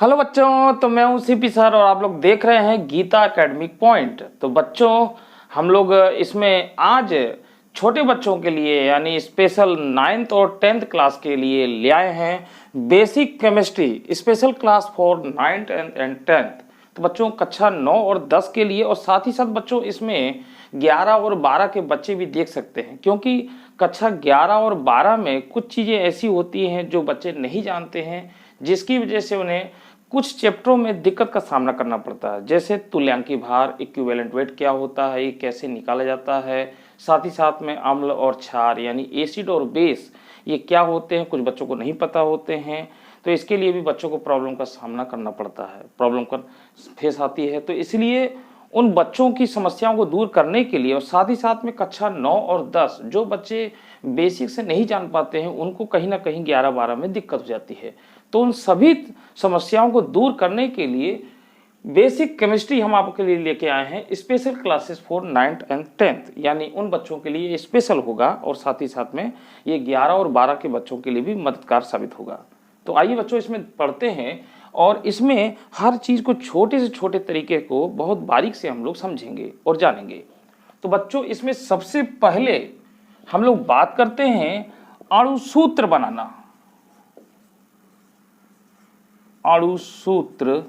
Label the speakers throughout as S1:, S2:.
S1: Hello बच्चों, तो मैं हूं सीपी सर और आप लोग देख रहे हैं गीता एकेडमिक पॉइंट। तो बच्चों, हम लोग इसमें आज छोटे बच्चों के लिए यानी स्पेशल 9th और 10th क्लास के लिए ले आए हैं basic chemistry special class for 9th and 10th। तो बच्चों कक्षा 9 और 10 के लिए, और साथ ही साथ बच्चों इसमें 11 और 12 के बच्चे भी देख सकते हैं, क्योंकि कक्षा 11 और 12 में कुछ चीज़ें ऐसी होती हैं जो बच्चे नहीं जानते हैं, जिसकी वजह से उन्हें कुछ चैप्टरों में दिक्कत का सामना करना पड़ता है। जैसे तुल्यांकी भार, इक्विवेलेंट वेट क्या होता है, ये कैसे निकाला जाता है, साथ ही साथ में अम्ल और क्षार यानी एसिड और बेस ये क्या होते हैं, कुछ बच्चों को नहीं पता होते हैं। तो इसके लिए भी बच्चों को प्रॉब्लम का सामना करना पड़ता है, प्रॉब्लम का फेस आती है। तो इसलिए उन बच्चों की समस्याओं को दूर करने के लिए, और साथ ही साथ में कक्षा 9 और 10 जो बच्चे बेसिक से नहीं जान पाते हैं, उनको कहीं ना कहीं 11-12 में दिक्कत हो जाती है। तो उन सभी समस्याओं को दूर करने के लिए बेसिक केमिस्ट्री हम आपके लिए लेके आए हैं special classes for 9th and 10th, यानी उन बच्चों के लिए स्पेशल होगा और साथ ही साथ में ये 11 और 12 के बच्चों के लिए भी मददगार साबित होगा। तो आइए बच्चों इसमें पढ़ते हैं, और इसमें हर चीज़ को छोटे से छोटे तरीके को बहुत बारीक से हम लोग समझेंगे और जानेंगे। तो बच्चों इसमें सबसे पहले हम लोग बात करते हैं अणुसूत्र बनाना। अणुसूत्र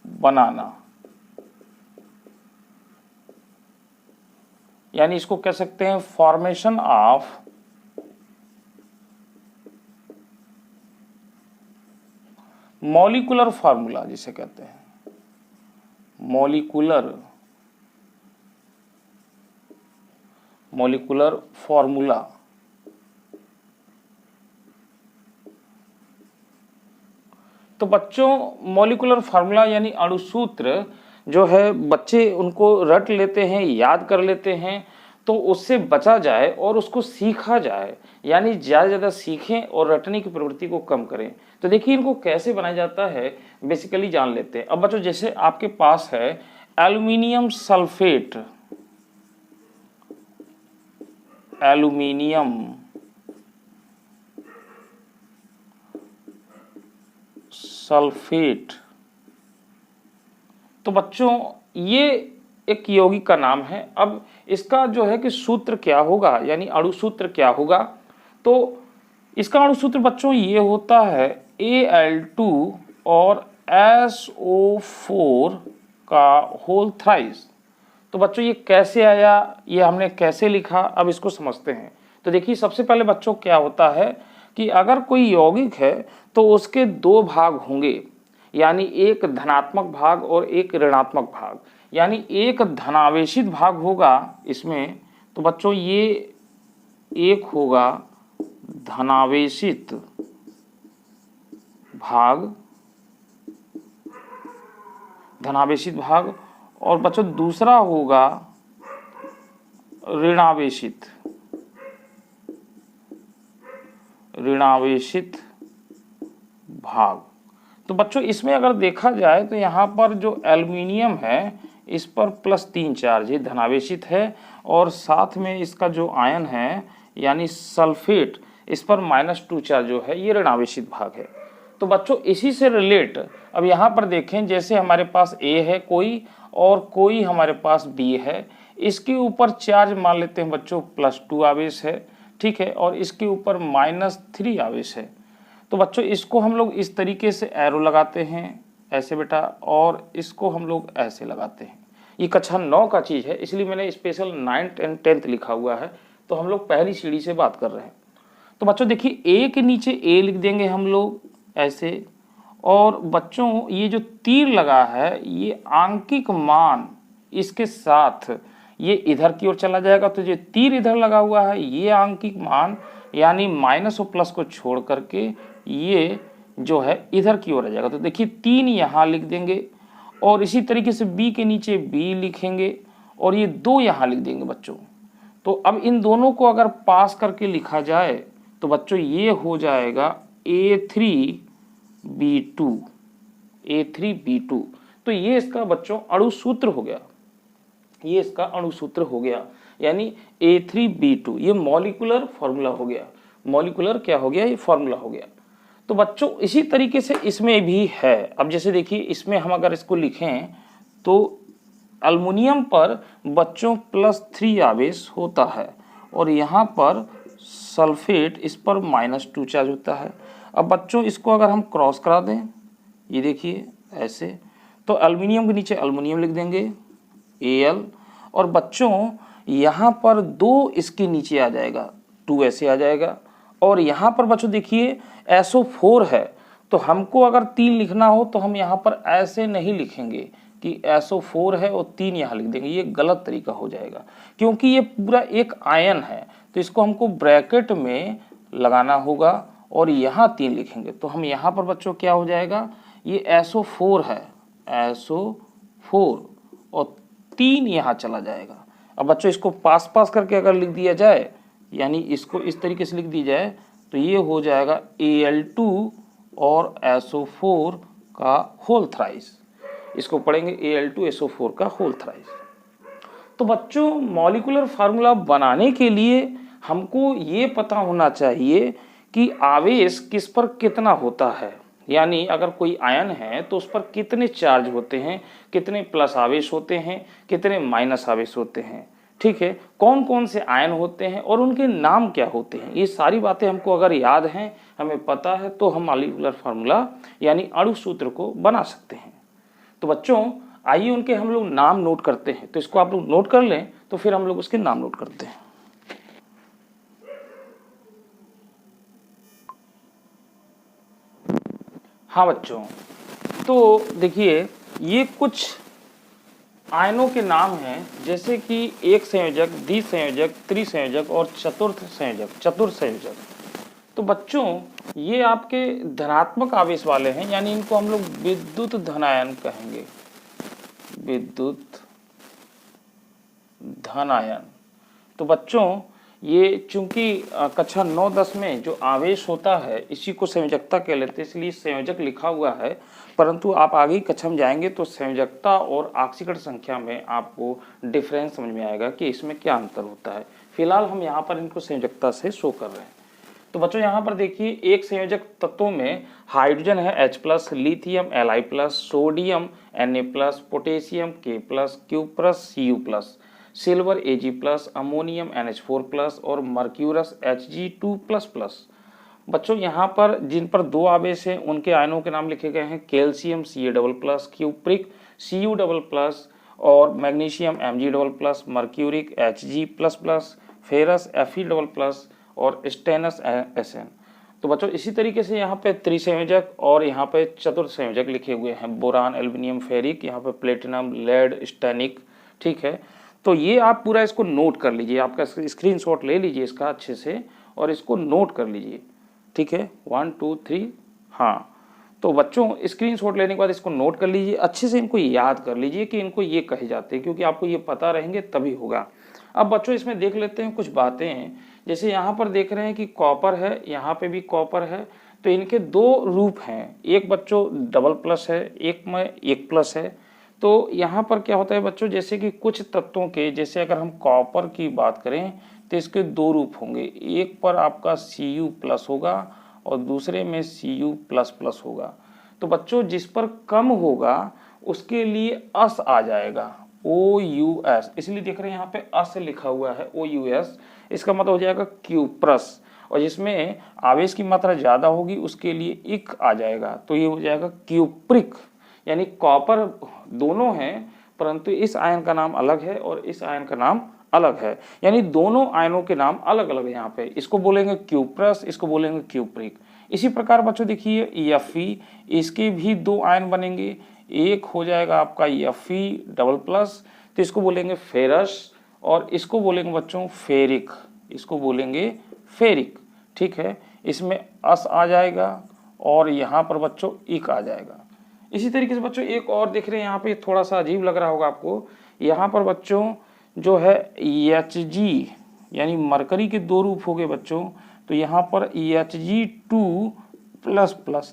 S1: बनाना यानी इसको कह सकते हैं फॉर्मेशन ऑफ मॉलिक्यूलर फार्मूला, जिसे कहते हैं मॉलिक्यूलर फार्मूला। तो बच्चों मॉलिक्यूलर फार्मूला यानी अणुसूत्र जो है, बच्चे उनको रट लेते हैं, याद कर लेते हैं, तो उससे बचा जाए और उसको सीखा जाए, यानी ज़्यादा से ज़्यादा सीखें और रटने की प्रवृत्ति को कम करें। तो देखिए इनको कैसे बनाया जाता है बेसिकली जान लेते हैं। अब बच्चों जैसे आपके पास है एल्यूमिनियम सल्फेट, एल्यूमिनियम सल्फेट। तो बच्चों ये एक यौगिक का नाम है। अब इसका जो है कि सूत्र क्या होगा, यानी अणुसूत्र क्या होगा, तो इसका अणुसूत्र बच्चों ये होता है Al2 और SO4 का होल थ्राइस। तो बच्चों ये कैसे आया, ये हमने कैसे लिखा, अब इसको समझते हैं। तो देखिए सबसे पहले बच्चों क्या होता है कि अगर कोई यौगिक है तो उसके दो भाग होंगे, यानी एक धनात्मक भाग और एक ऋणात्मक भाग। यानी एक धनावेशित भाग होगा इसमें, तो बच्चों ये एक होगा धनावेशित भाग, और बच्चों दूसरा होगा ऋणावेशित भाग। तो बच्चों इसमें अगर देखा जाए तो यहाँ पर जो एल्युमिनियम है इस पर +3 चार्ज, ये धनावेशित है, और साथ में इसका जो आयन है यानी सल्फेट, इस पर -2 चार्ज जो है, ये ऋणावेशित भाग है। तो बच्चों इसी से रिलेट अब यहाँ पर देखें, जैसे हमारे पास A है कोई और कोई हमारे पास B है, इसके ऊपर चार्ज मान लेते हैं बच्चों +2 आवेश है, ठीक है, और इसके ऊपर -3 आवेश है। तो बच्चों इसको हम लोग इस तरीके से एरो लगाते हैं ऐसे बेटा, और इसको हम लोग ऐसे लगाते हैं। ये कक्षा 9 का चीज़ है, इसलिए मैंने स्पेशल 9th एंड 10th लिखा हुआ है। तो हम लोग पहली सीढ़ी से बात कर रहे हैं। तो बच्चों देखिए A के नीचे A लिख देंगे हम लोग ऐसे, और बच्चों ये जो तीर लगा है ये आंकिक मान इसके साथ ये इधर की ओर चला जाएगा। तो जो तीर इधर लगा हुआ है ये आंकिक मान, यानी माइनस और प्लस को छोड़ करके ये जो है इधर की ओर आ जाएगा। तो देखिए 3 यहाँ लिख देंगे, और इसी तरीके से B के नीचे B लिखेंगे, और ये 2 यहाँ लिख देंगे बच्चों। तो अब इन दोनों को अगर पास करके लिखा जाए तो बच्चों ये हो जाएगा A3B2। तो ये इसका बच्चों अणुसूत्र हो गया, ये इसका अणुसूत्र हो गया, यानी A3B2, ये मॉलिक्यूलर फार्मूला हो गया। मॉलिक्यूलर क्या हो गया, ये फार्मूला हो गया। तो बच्चों इसी तरीके से इसमें भी है। अब जैसे देखिए इसमें हम अगर इसको लिखें तो अल्युमिनियम पर बच्चों +3 आवेश होता है और यहाँ पर सल्फेट इस पर -2 चार्ज होता है। अब बच्चों इसको अगर हम क्रॉस करा दें, ये देखिए ऐसे, तो अल्युमिनियम के नीचे अल्युमिनियम लिख देंगे Al, और बच्चों यहाँ पर 2 इसके नीचे आ जाएगा, 2 ऐसे आ जाएगा। और यहाँ पर बच्चों देखिए SO4 है, तो हमको अगर 3 लिखना हो तो हम यहाँ पर ऐसे नहीं लिखेंगे कि SO4 है और 3 यहाँ लिख देंगे, ये गलत तरीका हो जाएगा क्योंकि ये पूरा एक आयन है। तो इसको हमको ब्रैकेट में लगाना होगा और यहाँ 3 लिखेंगे, तो हम यहाँ पर बच्चों क्या हो जाएगा, ये SO4 है, SO4 और 3 यहाँ चला जाएगा। अब बच्चों इसको पास पास करके अगर लिख दिया जाए, यानी इसको इस तरीके से लिख दी जाए, तो ये हो जाएगा Al2 और SO4 का होल थ्राइस। इसको पढ़ेंगे Al2SO4 का होल थ्राइस। तो बच्चों मॉलिक्यूलर फार्मूला बनाने के लिए हमको ये पता होना चाहिए कि आवेश किस पर कितना होता है, यानी अगर कोई आयन है तो उस पर कितने चार्ज होते हैं, कितने प्लस आवेश होते हैं, कितने माइनस आवेश होते हैं, ठीक है, कौन कौन से आयन होते हैं और उनके नाम क्या होते हैं। ये सारी बातें हमको अगर याद हैं, हमें पता है, तो हम मॉलिक्यूलर फार्मूला यानी अणु सूत्र को बना सकते हैं। तो बच्चों आइए उनके हम लोग नाम नोट करते हैं। तो इसको आप लोग नोट कर लें, तो फिर हम लोग उसके नाम नोट करते हैं। हाँ बच्चों, तो देखिए ये कुछ आयनों के नाम हैं, जैसे कि एक संयोजक, द्विसंयोजक, त्रिसंयोजक और चतुर्थ संयोजक। तो बच्चों ये आपके धनात्मक आवेश वाले हैं, यानी इनको हम लोग विद्युत धनायन कहेंगे, विद्युत धनायन। तो बच्चों ये चूंकि कक्षा 9-10 में जो आवेश होता है इसी को संयोजकता कह लेते हैं, इसलिए संयोजक लिखा हुआ है, परंतु आप आगे की कक्षा में जाएंगे तो संयोजकता और ऑक्सीकरण संख्या में आपको डिफरेंस समझ में आएगा कि इसमें क्या अंतर होता है। फिलहाल हम यहाँ पर इनको संयोजकता से शो कर रहे हैं। तो बच्चों यहाँ पर देखिए एक संयोजक तत्वों में हाइड्रोजन है H+, lithium Li+, sodium Na+, potassium K+, cuprous Cu+, silver Ag+, ammonium NH4+, और मर्क्यूरस Hg2++। बच्चों यहाँ पर जिन पर 2 आवेश हैं उनके आयनों के नाम लिखे गए हैं, कैल्शियम Ca++, क्यूप्रिक Cu++, और magnesium Mg++, mercuric Hg++, ferrous Fe++, और स्टेनस Sn। तो बच्चों इसी तरीके से यहाँ पे त्रिसंयोजक और यहाँ पे चतुर्थ संयोजक लिखे हुए हैं, बोरान, एल्युमिनियम, फेरिक, यहाँ पे प्लेटिनम, लेड, स्टेनिक, ठीक है। तो ये आप पूरा इसको नोट कर लीजिए, आपका स्क्रीनशॉट ले लीजिए इसका अच्छे से और इसको नोट कर लीजिए, ठीक है, 1 2 3। हाँ, तो बच्चों स्क्रीनशॉट लेने के बाद इसको नोट कर लीजिए, अच्छे से इनको याद कर लीजिए कि इनको ये कहे जाते हैं, क्योंकि आपको ये पता रहेंगे तभी होगा। अब बच्चों इसमें देख लेते हैं कुछ बातें हैं, जैसे यहाँ पर देख रहे हैं कि कॉपर है, यहाँ पे भी कॉपर है, तो इनके 2 रूप हैं, एक बच्चों डबल प्लस है, एक में 1 प्लस है। तो यहाँ पर क्या होता है बच्चों, जैसे कि कुछ तत्वों के, जैसे अगर हम कॉपर की बात करें तो इसके 2 रूप होंगे, एक पर आपका Cu+ होगा और दूसरे में Cu++ होगा। तो बच्चों जिस पर कम होगा उसके लिए अस आ जाएगा, OUS, इसलिए देख रहे हैं यहाँ पे अस लिखा हुआ है OUS, इसका मतलब हो जाएगा क्यूप्रस। और जिसमें आवेश की मात्रा ज़्यादा होगी उसके लिए इक आ जाएगा, तो ये हो जाएगा क्यूप्रिक। यानी कॉपर दोनों हैं, परंतु इस आयन का नाम अलग है और इस आयन का नाम अलग है, यानी दोनों आयनों के नाम अलग अलग है। यहाँ पे इसको बोलेंगे क्यूप्रस, इसको बोलेंगे क्यूप्रिक। इसी प्रकार बच्चों देखिए Fe, इसके भी 2 आयन बनेंगे, एक हो जाएगा आपका Fe++, तो इसको बोलेंगे फेरस, और इसको बोलेंगे बच्चों फेरिक, इसको बोलेंगे फेरिक, ठीक है। इसमें अस आ जाएगा और यहाँ पर बच्चों इक आ जाएगा। इसी तरीके से बच्चों एक और देख रहे हैं, यहाँ पे थोड़ा सा अजीब लग रहा होगा आपको, यहाँ पर बच्चों जो है Hg, यानी मरकरी के 2 रूप हो गए बच्चों, तो यहाँ पर Hg2++।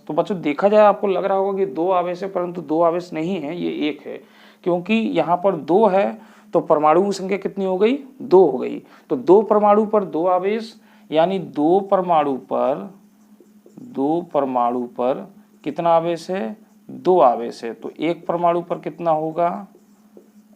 S1: तो बच्चों देखा जाए आपको लग रहा होगा कि 2 आवेश है, परंतु 2 आवेश नहीं है, ये 1 है, क्योंकि यहाँ पर 2 है तो परमाणु की संख्या कितनी हो गई, 2 हो गई। तो 2 परमाणु पर 2 आवेश, यानी 2 परमाणु पर 2 परमाणु पर कितना आवेश है, 2 आवेश है, तो एक परमाणु पर कितना होगा,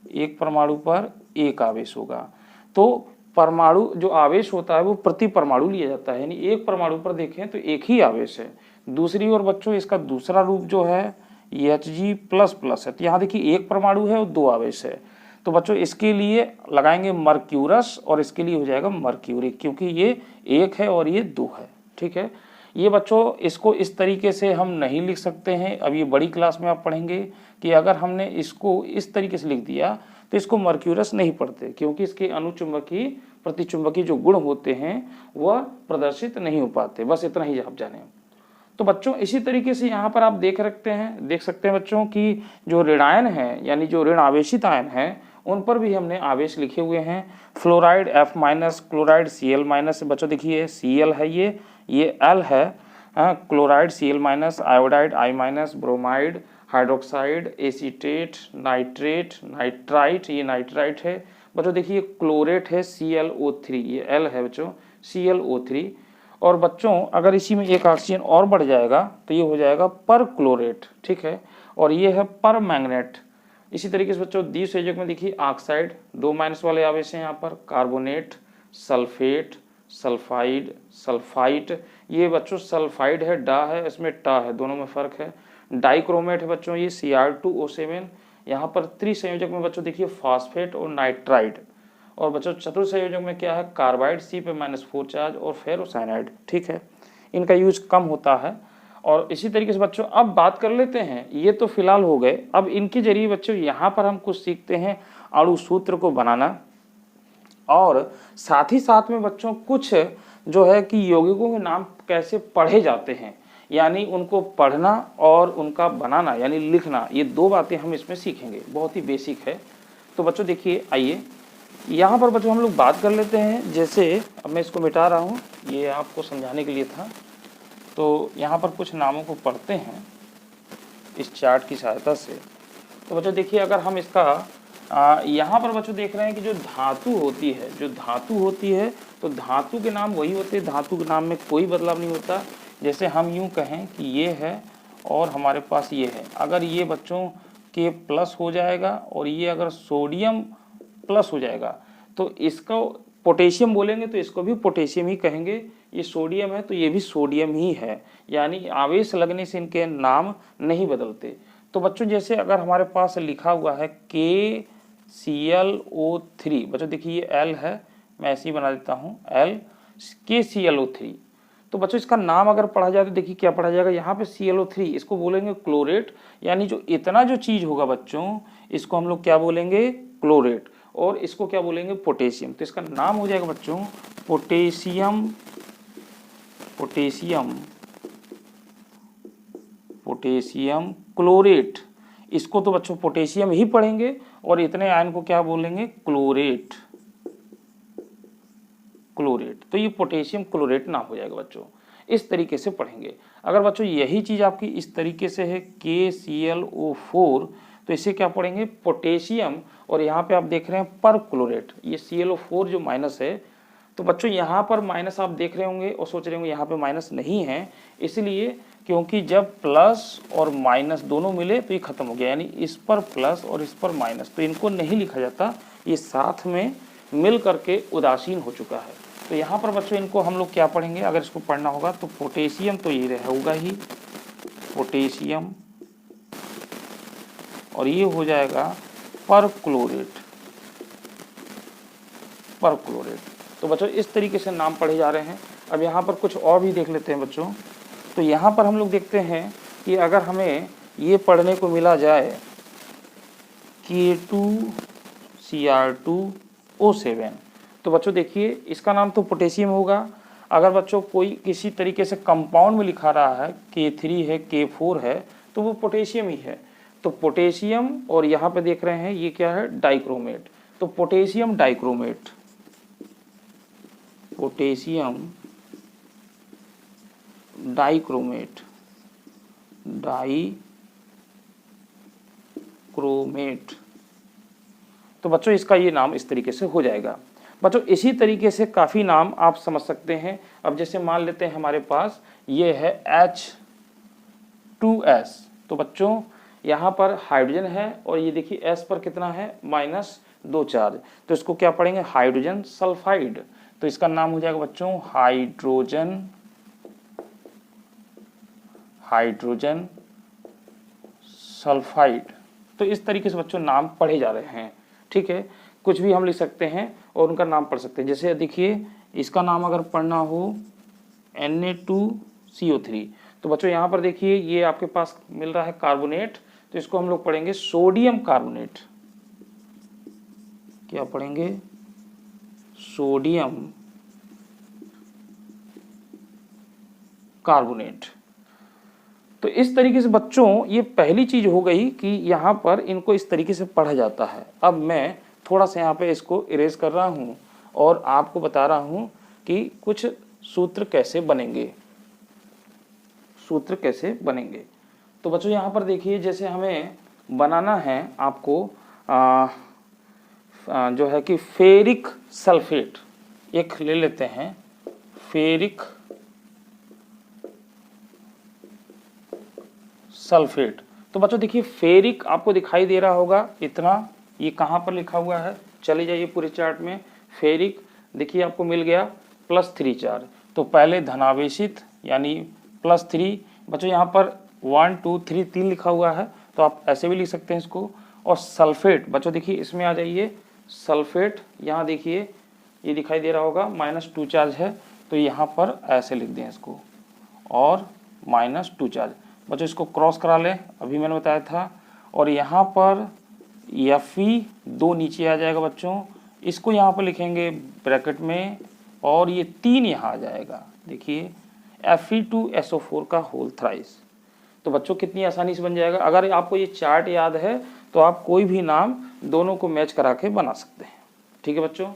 S1: एक परमाणु पर 1 आवेश होगा। तो परमाणु जो आवेश होता है वो प्रति परमाणु लिया जाता है, यानी एक परमाणु पर देखें तो एक ही आवेश है। दूसरी ओर बच्चों इसका दूसरा रूप जो है Hg++ है, तो यहाँ देखिए एक परमाणु है और 2 आवेश है, तो बच्चों इसके लिए लगाएंगे मर्क्यूरस और इसके लिए हो जाएगा मर्क्यूरी, क्योंकि ये 1 है और ये 2 है। ठीक है, ये बच्चों इसको इस तरीके से हम नहीं लिख सकते हैं। अब ये बड़ी क्लास में आप पढ़ेंगे कि अगर हमने इसको इस तरीके से लिख दिया तो इसको मर्क्यूरस नहीं पढ़ते, क्योंकि इसके अनुचुंबकीय प्रतिचुंबकीय जो गुण होते हैं वह प्रदर्शित नहीं हो पाते। बस इतना ही आप जाने। तो बच्चों इसी तरीके से यहाँ पर आप देख सकते हैं बच्चों की जो ऋणायन है, यानी जो ऋण आवेशित आयन है, उन पर भी हमने आवेश लिखे हुए हैं। Fluoride F-, chloride Cl-। बच्चों देखिए Cl है, ये L है, chloride Cl-, iodide I-, bromide, hydroxide, acetate, nitrate, nitrite, ये नाइट्राइट है। बच्चों देखिए क्लोरेट है ClO3, ये L है बच्चों ClO3। और बच्चों अगर इसी में एक ऑक्सीजन और बढ़ जाएगा तो ये हो जाएगा पर क्लोरेट। ठीक है, और ये है पर मैग्नेट। इसी तरीके से बच्चों द्विसंयोजक में देखिए ऑक्साइड 2- वाले आवेश हैं यहाँ पर, कार्बोनेट, सल्फेट, सल्फाइड, सल्फाइट। ये बच्चों सल्फाइड है, डा है, इसमें टा है, दोनों में फर्क है। डाइक्रोमेट है बच्चों ये Cr2O7। यहाँ पर त्रिसंयोजक में बच्चों देखिए फास्फेट और नाइट्राइड। और बच्चों चतुर्संयोजक में क्या है, कार्बाइड C पे -4 चार्ज और फेरोसाइनाइड। ठीक है, इनका यूज कम होता है। और इसी तरीके से बच्चों अब बात कर लेते हैं, ये तो फिलहाल हो गए। अब इनके जरिए बच्चों यहाँ पर हम कुछ सीखते हैं अणु सूत्र को बनाना, और साथ ही साथ में बच्चों कुछ जो है कि यौगिकों के नाम कैसे पढ़े जाते हैं, यानी उनको पढ़ना और उनका बनाना यानी लिखना, ये 2 बातें हम इसमें सीखेंगे, बहुत ही बेसिक है। तो बच्चों देखिए आइए यहाँ पर बच्चों हम लोग बात कर लेते हैं। जैसे अब मैं इसको मिटा रहा हूँ, ये आपको समझाने के लिए था। तो यहाँ पर कुछ नामों को पढ़ते हैं इस चार्ट की सहायता से। तो बच्चों देखिए अगर हम इसका यहाँ पर बच्चों देख रहे हैं कि जो धातु होती है तो धातु के नाम वही होते हैं, धातु के नाम में कोई बदलाव नहीं होता। जैसे हम यूँ कहें कि ये है और हमारे पास ये है, अगर ये बच्चों K+ हो जाएगा और ये अगर सोडियम प्लस हो जाएगा तो इसको पोटेशियम बोलेंगे, तो इसको भी पोटेशियम ही कहेंगे। ये सोडियम है तो ये भी सोडियम ही है, यानी आवेश लगने से इनके नाम नहीं बदलते। तो बच्चों जैसे अगर हमारे पास लिखा हुआ है KClO3, बच्चों देखिए ये L है, मैं ऐसे ही बना देता हूँ L KClO3। तो बच्चों इसका नाम अगर पढ़ा जाए तो देखिए क्या पढ़ा जाएगा, यहाँ पे ClO3 इसको बोलेंगे क्लोरेट, यानी जो इतना जो चीज होगा बच्चों इसको हम लोग क्या बोलेंगे, क्लोरेट। और इसको क्या बोलेंगे, पोटेशियम। तो इसका नाम हो जाएगा बच्चों पोटेशियम क्लोरेट। इसको तो बच्चों पोटेशियम ही पढ़ेंगे और इतने आयन को क्या बोलेंगे, क्लोरेट। तो ये पोटेशियम क्लोरेट नाम हो जाएगा बच्चों, इस तरीके से पढ़ेंगे। अगर बच्चों यही चीज आपकी इस तरीके से है KClO4, तो इसे क्या पढ़ेंगे, पोटेशियम। और यहाँ पे आप देख रहे हैं पर क्लोरेट, ये ClO4 जो माइनस है, तो बच्चों यहाँ पर माइनस आप देख रहे होंगे और सोच रहे होंगे यहाँ पे माइनस नहीं है, इसलिए क्योंकि जब प्लस और माइनस दोनों मिले तो ये खत्म हो गया, यानी इस पर प्लस और इस पर माइनस, तो इनको नहीं लिखा जाता, ये साथ में मिल करके उदासीन हो चुका है। तो यहाँ पर बच्चों इनको हम लोग क्या पढ़ेंगे, अगर इसको पढ़ना होगा तो पोटेशियम तो ये होगा ही पोटेशियम, और ये हो जाएगा पर क्लोरेट। तो बच्चों इस तरीके से नाम पढ़े जा रहे हैं। अब यहाँ पर कुछ और भी देख लेते हैं बच्चों। तो यहाँ पर हम लोग देखते हैं कि अगर हमें ये पढ़ने को मिला जाए K2Cr2O7, तो बच्चों देखिए इसका नाम तो पोटेशियम होगा। अगर बच्चों कोई किसी तरीके से कंपाउंड में लिखा रहा है K3 है K4 है तो वो पोटेशियम ही है। तो पोटेशियम, और यहाँ पे देख रहे हैं ये क्या है, डाइक्रोमेट। तो पोटेशियम डाइक्रोमेट, तो बच्चों इसका ये नाम इस तरीके से हो जाएगा। बच्चों इसी तरीके से काफ़ी नाम आप समझ सकते हैं। अब जैसे मान लेते हैं हमारे पास ये है H2S, तो बच्चों यहाँ पर हाइड्रोजन है और ये देखिए S पर कितना है -2 चार्ज, तो इसको क्या पढ़ेंगे हाइड्रोजन सल्फाइड। तो इसका नाम हो जाएगा बच्चों हाइड्रोजन सल्फाइड। तो इस तरीके से बच्चों नाम पढ़े जा रहे हैं, ठीक है। कुछ भी हम लिख सकते हैं और उनका नाम पढ़ सकते हैं। जैसे देखिए इसका नाम अगर पढ़ना हो Na2CO3, तो बच्चों यहाँ पर देखिए ये आपके पास मिल रहा है कार्बोनेट, तो इसको हम लोग पढ़ेंगे सोडियम कार्बोनेट। क्या पढ़ेंगे सोडियम कार्बोनेट। तो इस तरीके से बच्चों ये पहली चीज हो गई कि यहाँ पर इनको इस तरीके से पढ़ा जाता है। अब मैं थोड़ा सा यहाँ पे इसको इरेज कर रहा हूँ और आपको बता रहा हूँ कि कुछ सूत्र कैसे बनेंगे, तो बच्चों यहाँ पर देखिए जैसे हमें बनाना है आपको जो है कि फेरिक सल्फेट, एक ले लेते हैं फेरिक सल्फेट। तो बच्चों देखिए फेरिक आपको दिखाई दे रहा होगा इतना, ये कहाँ पर लिखा हुआ है, चले जाइए पूरे चार्ट में। फेरिक देखिए आपको मिल गया +3 चार्ज, तो पहले धनावेशित यानी +3। बच्चों यहाँ पर 1 2 3 3 लिखा हुआ है, तो आप ऐसे भी लिख सकते हैं इसको। और सल्फेट बच्चों देखिए इसमें आ जाइए, सल्फेट यहाँ देखिए ये दिखाई दे रहा होगा -2 चार्ज है, तो यहाँ पर ऐसे लिख दें इसको और -2 चार्ज। बच्चों इसको क्रॉस करा लें, अभी मैंने बताया था। और यहाँ पर Fe2 नीचे आ जाएगा बच्चों, इसको यहाँ पर लिखेंगे ब्रैकेट में और ये 3 यहाँ आ जाएगा, देखिए Fe2SO4 का होल थ्राइस। तो बच्चों कितनी आसानी से बन जाएगा। अगर आपको ये चार्ट याद है तो आप कोई भी नाम दोनों को मैच करा के बना सकते हैं, ठीक है बच्चों।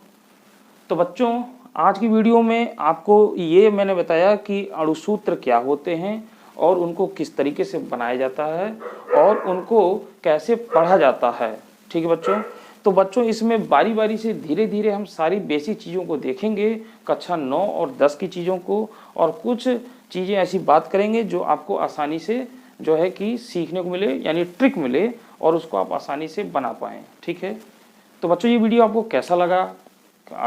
S1: तो बच्चों आज की वीडियो में आपको ये मैंने बताया कि अणुसूत्र क्या होते हैं और उनको किस तरीके से बनाया जाता है और उनको कैसे पढ़ा जाता है, ठीक है बच्चों। तो बच्चों इसमें बारी बारी से धीरे धीरे हम सारी बेसिक चीज़ों को देखेंगे, कक्षा 9 और 10 की चीज़ों को, और कुछ चीज़ें ऐसी बात करेंगे जो आपको आसानी से जो है कि सीखने को मिले, यानी ट्रिक मिले और उसको आप आसानी से बना पाएँ, ठीक है। तो बच्चों ये वीडियो आपको कैसा लगा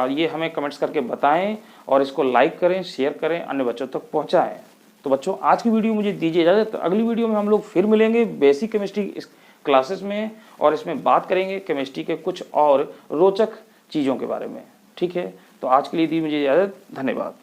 S1: ये हमें कमेंट्स करके बताएं और इसको लाइक करें, शेयर करें, अन्य बच्चों तक पहुँचाएँ। तो बच्चों आज की वीडियो मुझे दीजिए इजाज़त, तो अगली वीडियो में हम लोग फिर मिलेंगे बेसिक केमिस्ट्री क्लासेस में और इसमें बात करेंगे केमिस्ट्री के कुछ और रोचक चीज़ों के बारे में, ठीक है। तो आज के लिए दी मुझे इजाज़त, धन्यवाद।